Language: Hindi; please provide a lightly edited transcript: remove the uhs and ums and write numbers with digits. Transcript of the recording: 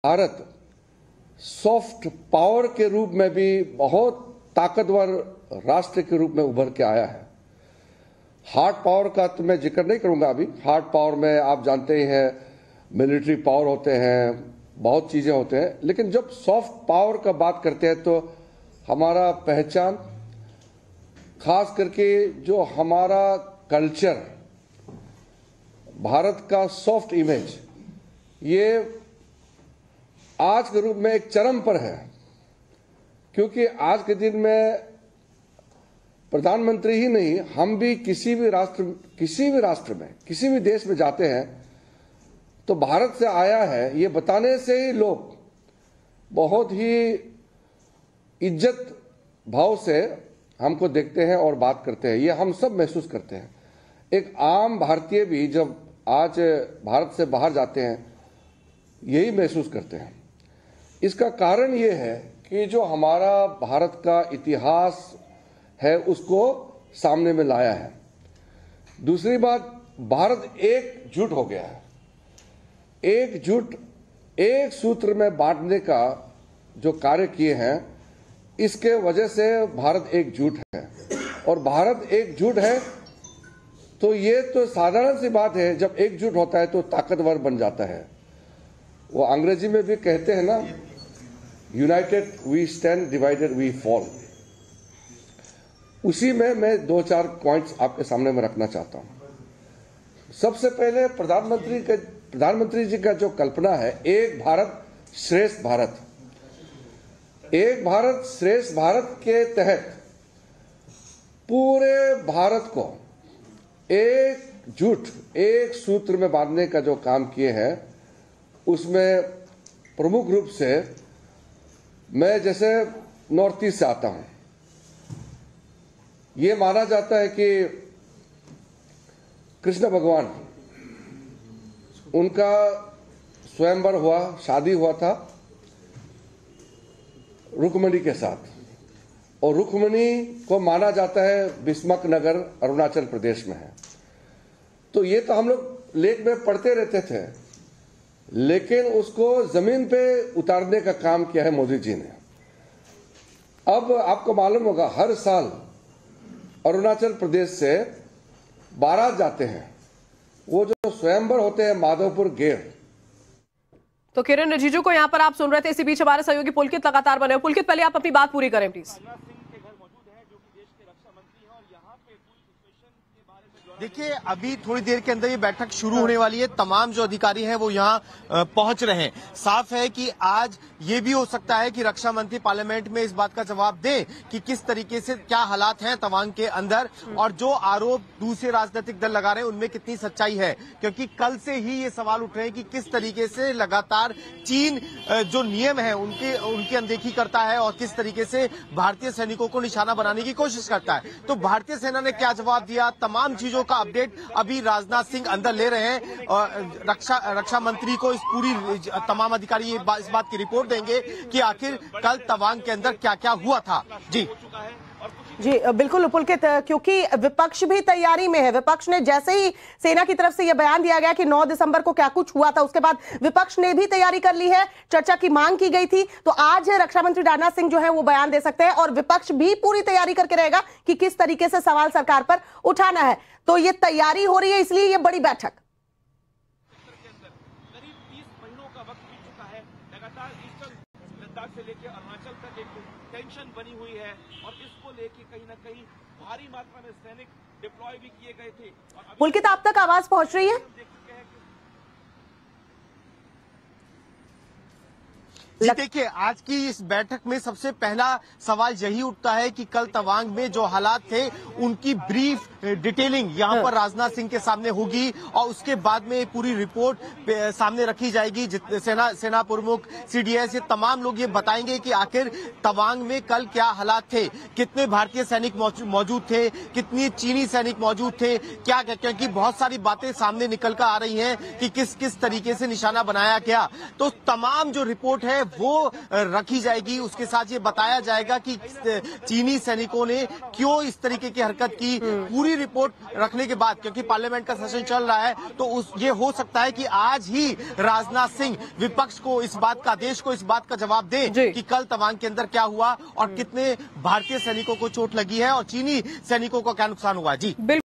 भारत सॉफ्ट पावर के रूप में भी बहुत ताकतवर राष्ट्र के रूप में उभर के आया है। हार्ड पावर का तो मैं जिक्र नहीं करूंगा अभी। हार्ड पावर में आप जानते ही हैं मिलिट्री पावर होते हैं, बहुत चीजें होते हैं, लेकिन जब सॉफ्ट पावर का बात करते हैं तो हमारा पहचान, खास करके जो हमारा कल्चर, भारत का सॉफ्ट इमेज, ये आज के रूप में एक चरम पर है। क्योंकि आज के दिन में प्रधानमंत्री ही नहीं, हम भी किसी भी राष्ट्र में, किसी भी देश में जाते हैं तो भारत से आया है ये बताने से ही लोग बहुत ही इज्जत भाव से हमको देखते हैं और बात करते हैं। ये हम सब महसूस करते हैं। एक आम भारतीय भी जब आज भारत से बाहर जाते हैं यही महसूस करते हैं। इसका कारण ये है कि जो हमारा भारत का इतिहास है उसको सामने में लाया है। दूसरी बात, भारत एकजुट हो गया है। एकजुट, एक सूत्र में बांटने का जो कार्य किए हैं, इसके वजह से भारत एकजुट है। और भारत एकजुट है तो ये तो साधारण सी बात है, जब एकजुट होता है तो ताकतवर बन जाता है। वो अंग्रेजी में भी कहते हैं ना, united we stand, divided we fall. उसी में मैं 2-4 पॉइंट्स आपके सामने में रखना चाहता हूं। सबसे पहले प्रधानमंत्री जी का जो कल्पना है, एक भारत श्रेष्ठ भारत। एक भारत श्रेष्ठ भारत के तहत पूरे भारत को एकजुट, एक सूत्र में बांधने का जो काम किए हैं, उसमें प्रमुख रूप से मैं जैसे नॉर्थ ईस्ट से आता हूं, ये माना जाता है कि कृष्ण भगवान, उनका स्वयंवर हुआ, शादी हुआ था रुक्मणी के साथ, और रुक्मणी को माना जाता है बिस्मक नगर अरुणाचल प्रदेश में है। तो ये तो हम लोग लेख में पढ़ते रहते थे, लेकिन उसको जमीन पे उतारने का काम किया है मोदी जी ने। अब आपको मालूम होगा, हर साल अरुणाचल प्रदेश से बारात जाते हैं, वो जो स्वयंवर होते हैं माधवपुर गेर। तो किरण रिजिजू को यहां पर आप सुन रहे थे। इसी बीच हमारे सहयोगी पुलकित लगातार बने। पुलकित, पहले आप अपनी बात पूरी करें प्लीज। देखिए, अभी थोड़ी देर के अंदर ये बैठक शुरू होने वाली है। तमाम जो अधिकारी हैं वो यहाँ पहुंच रहे हैं। साफ है कि आज ये भी हो सकता है कि रक्षा मंत्री पार्लियामेंट में इस बात का जवाब दें कि किस तरीके से क्या हालात हैं तवांग के अंदर, और जो आरोप दूसरे राजनीतिक दल लगा रहे हैं उनमें कितनी सच्चाई है। क्योंकि कल से ही ये सवाल उठ रहे हैं कि किस तरीके से लगातार चीन जो नियम है उनकी अनदेखी करता है और किस तरीके से भारतीय सैनिकों को निशाना बनाने की कोशिश करता है। तो भारतीय सेना ने क्या जवाब दिया, तमाम चीजों का अपडेट अभी राजनाथ सिंह अंदर ले रहे हैं। और रक्षा मंत्री को इस पूरी तमाम अधिकारी इस बात की रिपोर्ट देंगे कि आखिर कल तवांग के अंदर क्या क्या हुआ था। जी बिल्कुल पुलकित, क्योंकि विपक्ष भी तैयारी में है। विपक्ष ने जैसे ही सेना की तरफ से यह बयान दिया गया कि 9 दिसंबर को क्या कुछ हुआ था, उसके बाद विपक्ष ने भी तैयारी कर ली है। चर्चा की मांग की गई थी, तो आज रक्षा मंत्री राजनाथ सिंह जो है वो बयान दे सकते हैं, और विपक्ष भी पूरी तैयारी करके रहेगा कि किस तरीके से सवाल सरकार पर उठाना है। तो ये तैयारी हो रही है, इसलिए ये बड़ी बैठक। करीब 30 महीनों का वक्त बीत चुका है। लगातार ईस्टर्न लद्दाख से लेकर अरुणाचल तक एक टेंशन बनी हुई है, और इसको लेके कहीं ना कहीं भारी मात्रा में सैनिक डिप्लॉय भी किए गए थे। पुलकित, आप तक आवाज पहुंच रही है? जी देखिए, आज की इस बैठक में सबसे पहला सवाल यही उठता है कि कल तवांग में जो हालात थे उनकी ब्रीफ डिटेलिंग यहां पर राजनाथ सिंह के सामने होगी, और उसके बाद में पूरी रिपोर्ट सामने रखी जाएगी। सेना प्रमुख, सीडीएस, ये तमाम लोग ये बताएंगे कि आखिर तवांग में कल क्या हालात थे, कितने भारतीय सैनिक मौजूद थे, कितनी चीनी सैनिक मौजूद थे, क्या क्योंकि बहुत सारी बातें सामने निकल कर आ रही हैं कि किस किस तरीके से निशाना बनाया गया। तो तमाम जो रिपोर्ट है वो रखी जाएगी। उसके साथ ये बताया जाएगा कि चीनी सैनिकों ने क्यों इस तरीके की हरकत की। पूरी रिपोर्ट रखने के बाद, क्योंकि पार्लियामेंट का सेशन चल रहा है, तो ये हो सकता है कि आज ही राजनाथ सिंह विपक्ष को इस बात का, देश को इस बात का जवाब दे कि कल तवांग के अंदर क्या हुआ और कितने भारतीय सैनिकों को चोट लगी है और चीनी सैनिकों को क्या नुकसान हुआ। जी।